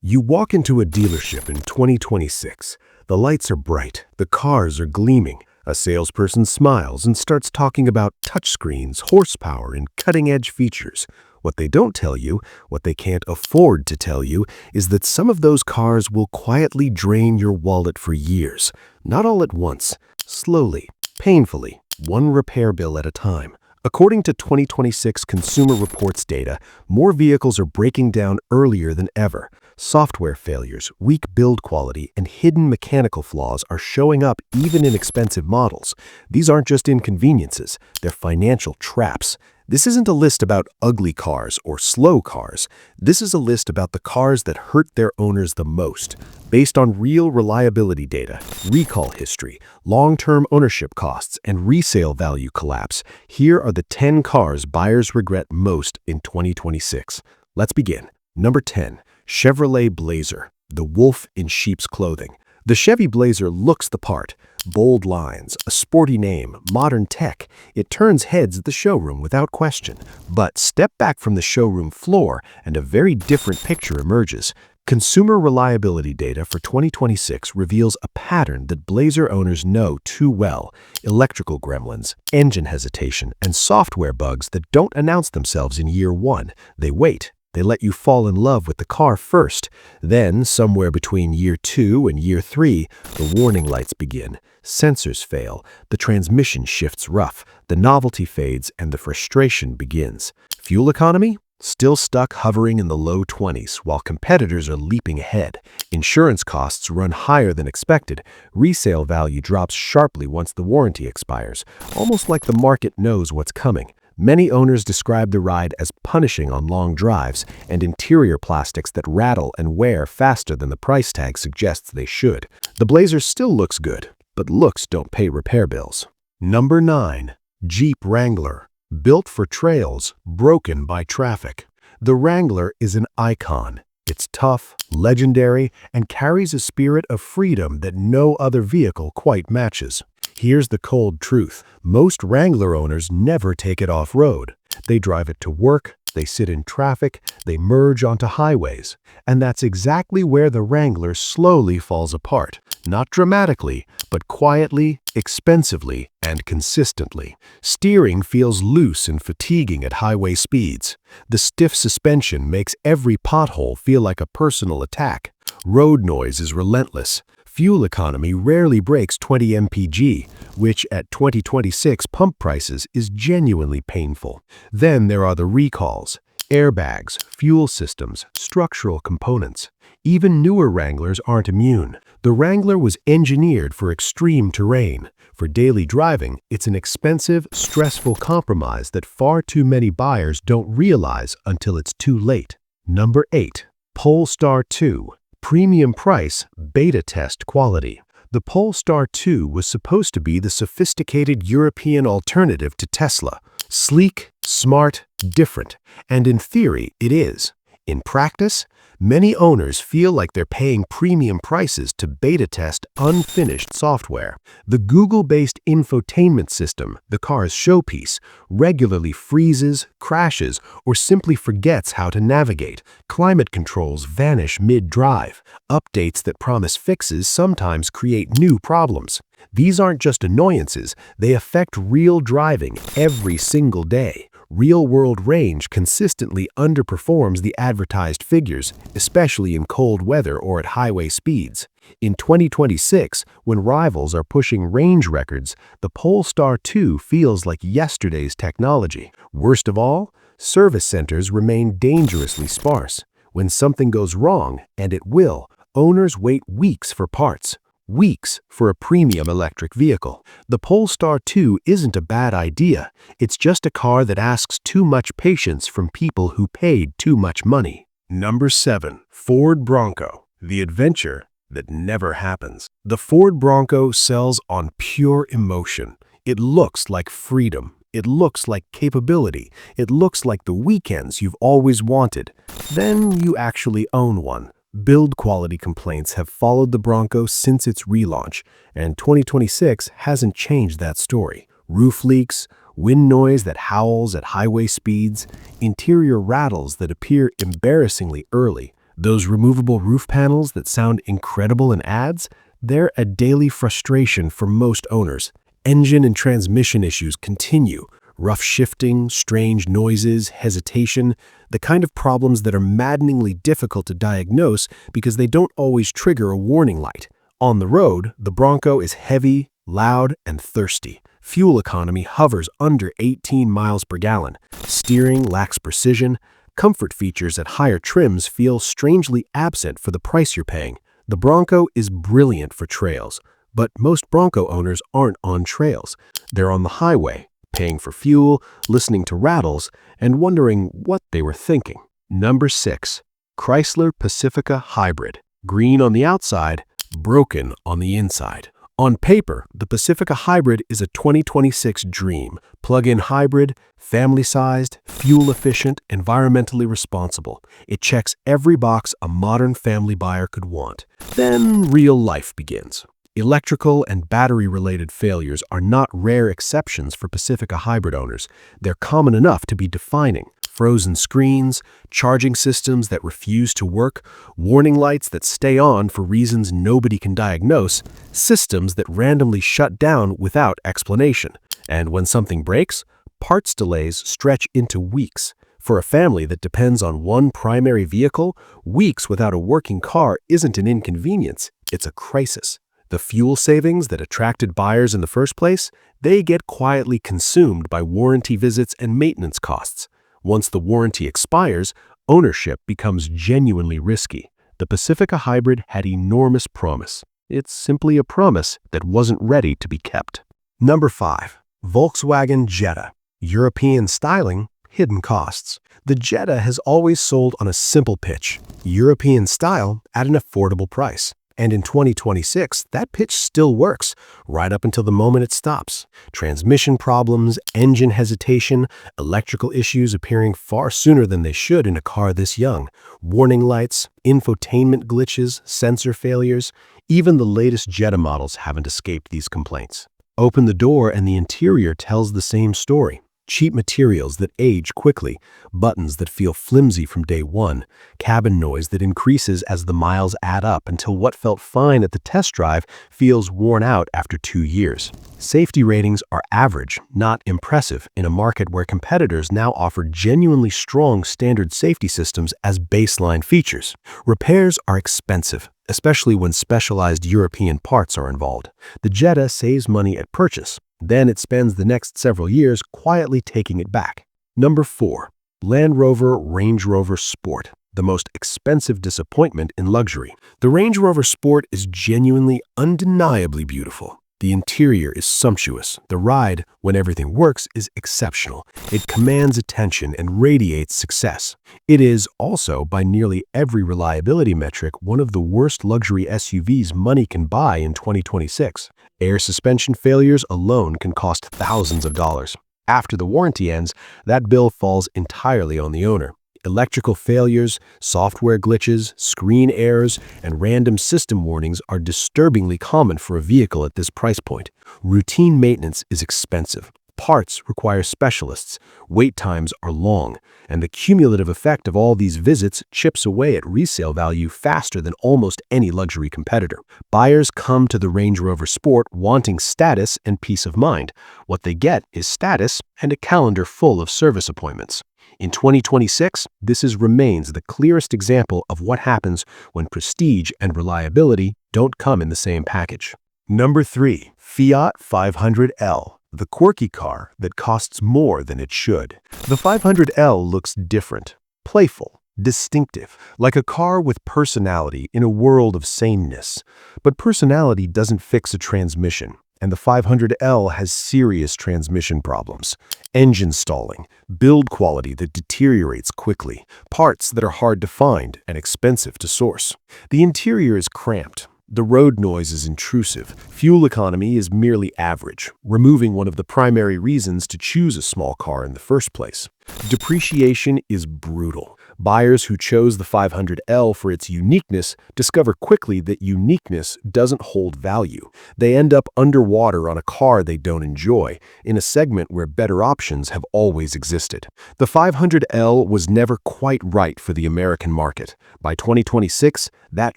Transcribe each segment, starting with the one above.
You walk into a dealership in 2026. The lights are bright, the cars are gleaming. A salesperson smiles and starts talking about touchscreens, horsepower, and cutting-edge features. What they don't tell you, what they can't afford to tell you, is that some of those cars will quietly drain your wallet for years. Not all at once, slowly, painfully, one repair bill at a time. According to 2026 Consumer Reports data, more vehicles are breaking down earlier than ever. Software failures, weak build quality, and hidden mechanical flaws are showing up even in expensive models. These aren't just inconveniences, they're financial traps. This isn't a list about ugly cars or slow cars. This is a list about the cars that hurt their owners the most. Based on real reliability data, recall history, long-term ownership costs, and resale value collapse, here are the 10 cars buyers regret most in 2026. Let's begin. Number 10. Chevrolet Blazer, the wolf in sheep's clothing. The Chevy Blazer looks the part. Bold lines, a sporty name, modern tech. It turns heads at the showroom without question. But step back from the showroom floor and a very different picture emerges. Consumer reliability data for 2026 reveals a pattern that Blazer owners know too well: electrical gremlins, engine hesitation, and software bugs that don't announce themselves in year one. They wait. They let you fall in love with the car first. Then, somewhere between year 2 and year 3, the warning lights begin. Sensors fail, the transmission shifts rough, the novelty fades, and the frustration begins. Fuel economy? Still stuck hovering in the low 20s, while competitors are leaping ahead. Insurance costs run higher than expected. Resale value drops sharply once the warranty expires, almost like the market knows what's coming. Many owners describe the ride as punishing on long drives and interior plastics that rattle and wear faster than the price tag suggests they should. The Blazer still looks good, but looks don't pay repair bills. Number 9. Jeep Wrangler. Built for trails, broken by traffic. The Wrangler is an icon. It's tough, legendary, and carries a spirit of freedom that no other vehicle quite matches. Here's the cold truth. Most Wrangler owners never take it off-road. They drive it to work, they sit in traffic, they merge onto highways. And that's exactly where the Wrangler slowly falls apart. Not dramatically, but quietly, expensively, and consistently. Steering feels loose and fatiguing at highway speeds. The stiff suspension makes every pothole feel like a personal attack. Road noise is relentless. Fuel economy rarely breaks 20 mpg, which at 2026 pump prices is genuinely painful. Then there are the recalls, airbags, fuel systems, structural components. Even newer Wranglers aren't immune. The Wrangler was engineered for extreme terrain. For daily driving, it's an expensive, stressful compromise that far too many buyers don't realize until it's too late. Number 8. Polestar 2. Premium price, beta test quality. The Polestar 2 was supposed to be the sophisticated European alternative to Tesla. Sleek, smart, different. And in theory, it is. In practice, many owners feel like they're paying premium prices to beta test unfinished software. The Google-based infotainment system, the car's showpiece, regularly freezes, crashes, or simply forgets how to navigate. Climate controls vanish mid-drive. Updates that promise fixes sometimes create new problems. These aren't just annoyances, they affect real driving every single day. Real-world range consistently underperforms the advertised figures, especially in cold weather or at highway speeds. In 2026, when rivals are pushing range records, the Polestar 2 feels like yesterday's technology. Worst of all, service centers remain dangerously sparse. When something goes wrong, and it will, owners wait weeks for parts. Weeks for a premium electric vehicle. The Polestar 2 isn't a bad idea. It's just a car that asks too much patience from people who paid too much money. Number 7. Ford Bronco. The adventure that never happens. The Ford Bronco sells on pure emotion. It looks like freedom. It looks like capability. It looks like the weekends you've always wanted. Then you actually own one. Build quality complaints have followed the Bronco since its relaunch, and 2026 hasn't changed that story. Roof leaks, wind noise that howls at highway speeds, interior rattles that appear embarrassingly early, Those removable roof panels that sound incredible in ads, they're a daily frustration for most owners. Engine and transmission issues continue. Rough shifting, strange noises, hesitation, the kind of problems that are maddeningly difficult to diagnose because they don't always trigger a warning light. On the road, the Bronco is heavy, loud, and thirsty. Fuel economy hovers under 18 miles per gallon. Steering lacks precision. Comfort features at higher trims feel strangely absent for the price you're paying. The Bronco is brilliant for trails, but most Bronco owners aren't on trails. They're on the highway, paying for fuel, listening to rattles, and wondering what they were thinking. Number 6. Chrysler Pacifica Hybrid. Green on the outside, broken on the inside. On paper, the Pacifica Hybrid is a 2026 dream. Plug-in hybrid, family-sized, fuel-efficient, environmentally responsible. It checks every box a modern family buyer could want. Then real life begins. Electrical and battery-related failures are not rare exceptions for Pacifica Hybrid owners. They're common enough to be defining. Frozen screens, charging systems that refuse to work, warning lights that stay on for reasons nobody can diagnose, systems that randomly shut down without explanation. And when something breaks, parts delays stretch into weeks. For a family that depends on one primary vehicle, weeks without a working car isn't an inconvenience, it's a crisis. The fuel savings that attracted buyers in the first place, they get quietly consumed by warranty visits and maintenance costs. Once the warranty expires, ownership becomes genuinely risky. The Pacifica Hybrid had enormous promise. It's simply a promise that wasn't ready to be kept. Number 5. Volkswagen Jetta. European styling, hidden costs. The Jetta has always sold on a simple pitch: European style at an affordable price. And in 2026, that pitch still works, right up until the moment it stops. Transmission problems, engine hesitation, electrical issues appearing far sooner than they should in a car this young. Warning lights, infotainment glitches, sensor failures. Even the latest Jetta models haven't escaped these complaints. Open the door and the interior tells the same story. Cheap materials that age quickly, buttons that feel flimsy from day one, cabin noise that increases as the miles add up until what felt fine at the test drive feels worn out after 2 years. Safety ratings are average, not impressive, in a market where competitors now offer genuinely strong standard safety systems as baseline features. Repairs are expensive, especially when specialized European parts are involved. The Jetta saves money at purchase. Then it spends the next several years quietly taking it back. Number 4. Land Rover Range Rover Sport, the most expensive disappointment in luxury. The Range Rover Sport is genuinely, undeniably beautiful. The interior is sumptuous. The ride, when everything works, is exceptional. It commands attention and radiates success. It is also, by nearly every reliability metric, one of the worst luxury SUVs money can buy in 2026. Air suspension failures alone can cost thousands of dollars. After the warranty ends, that bill falls entirely on the owner. Electrical failures, software glitches, screen errors, and random system warnings are disturbingly common for a vehicle at this price point. Routine maintenance is expensive. Parts require specialists, wait times are long, and the cumulative effect of all these visits chips away at resale value faster than almost any luxury competitor. Buyers come to the Range Rover Sport wanting status and peace of mind. What they get is status and a calendar full of service appointments. In 2026, this remains the clearest example of what happens when prestige and reliability don't come in the same package. Number 3. Fiat 500L. The quirky car that costs more than it should. The 500L looks different, playful, distinctive, like a car with personality in a world of sameness. But personality doesn't fix a transmission, and the 500L has serious transmission problems. Engine stalling, build quality that deteriorates quickly, parts that are hard to find and expensive to source. The interior is cramped. The road noise is intrusive. Fuel economy is merely average, removing one of the primary reasons to choose a small car in the first place. Depreciation is brutal. Buyers who chose the 500L for its uniqueness discover quickly that uniqueness doesn't hold value. They end up underwater on a car they don't enjoy, in a segment where better options have always existed. The 500L was never quite right for the American market. By 2026, that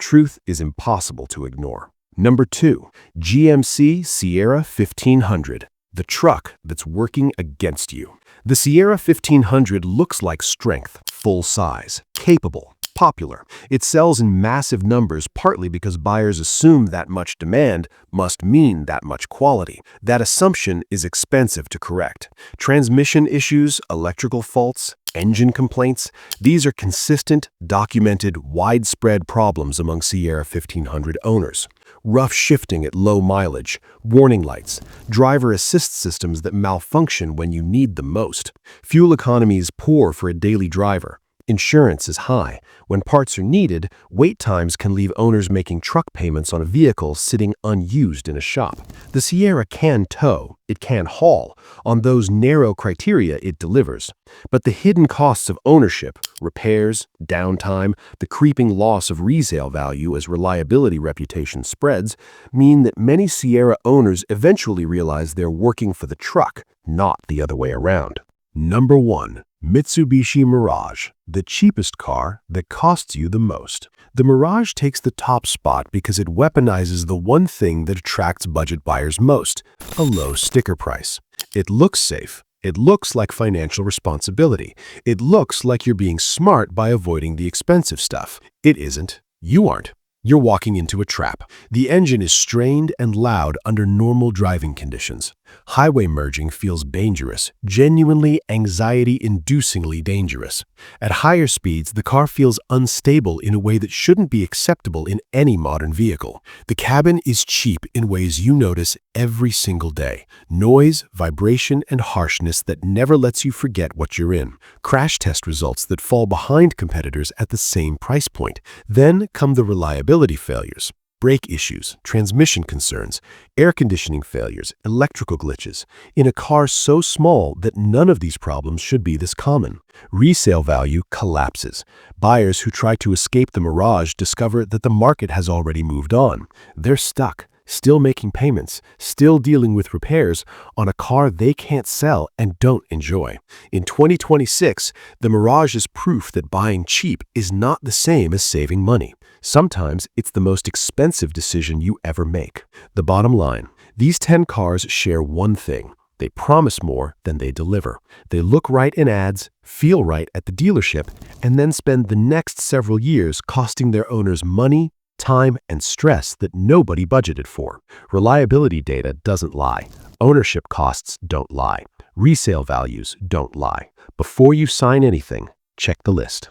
truth is impossible to ignore. Number 2, GMC Sierra 1500, the truck that's working against you. The Sierra 1500 looks like strength, full size, capable, popular. It sells in massive numbers partly because buyers assume that much demand must mean that much quality. That assumption is expensive to correct. Transmission issues, electrical faults, engine complaints, these are consistent, documented, widespread problems among Sierra 1500 owners. Rough shifting at low mileage, warning lights, driver assist systems that malfunction when you need them most. Fuel economy is poor for a daily driver. Insurance is high. When parts are needed, wait times can leave owners making truck payments on a vehicle sitting unused in a shop. The Sierra can tow, it can haul. On those narrow criteria, it delivers. But the hidden costs of ownership, repairs, downtime, the creeping loss of resale value as reliability reputation spreads, mean that many Sierra owners eventually realize they're working for the truck, not the other way around. Number 1. Mitsubishi Mirage, the cheapest car that costs you the most. The Mirage takes the top spot because it weaponizes the one thing that attracts budget buyers most, a low sticker price. It looks safe. It looks like financial responsibility. It looks like you're being smart by avoiding the expensive stuff. It isn't. You aren't. You're walking into a trap. The engine is strained and loud under normal driving conditions. Highway merging feels dangerous, genuinely anxiety-inducingly dangerous. At higher speeds, the car feels unstable in a way that shouldn't be acceptable in any modern vehicle. The cabin is cheap in ways you notice every single day. Noise, vibration, and harshness that never lets you forget what you're in. Crash test results that fall behind competitors at the same price point. Then come the reliability failures. Brake issues, transmission concerns, air conditioning failures, electrical glitches, in a car so small that none of these problems should be this common. Resale value collapses. Buyers who try to escape the Mirage discover that the market has already moved on. They're stuck, still making payments, still dealing with repairs on a car they can't sell and don't enjoy. In 2026, the Mirage is proof that buying cheap is not the same as saving money. Sometimes it's the most expensive decision you ever make. The bottom line, these 10 cars share one thing. They promise more than they deliver. They look right in ads, feel right at the dealership, and then spend the next several years costing their owners money, time, and stress that nobody budgeted for. Reliability data doesn't lie. Ownership costs don't lie. Resale values don't lie. Before you sign anything, check the list.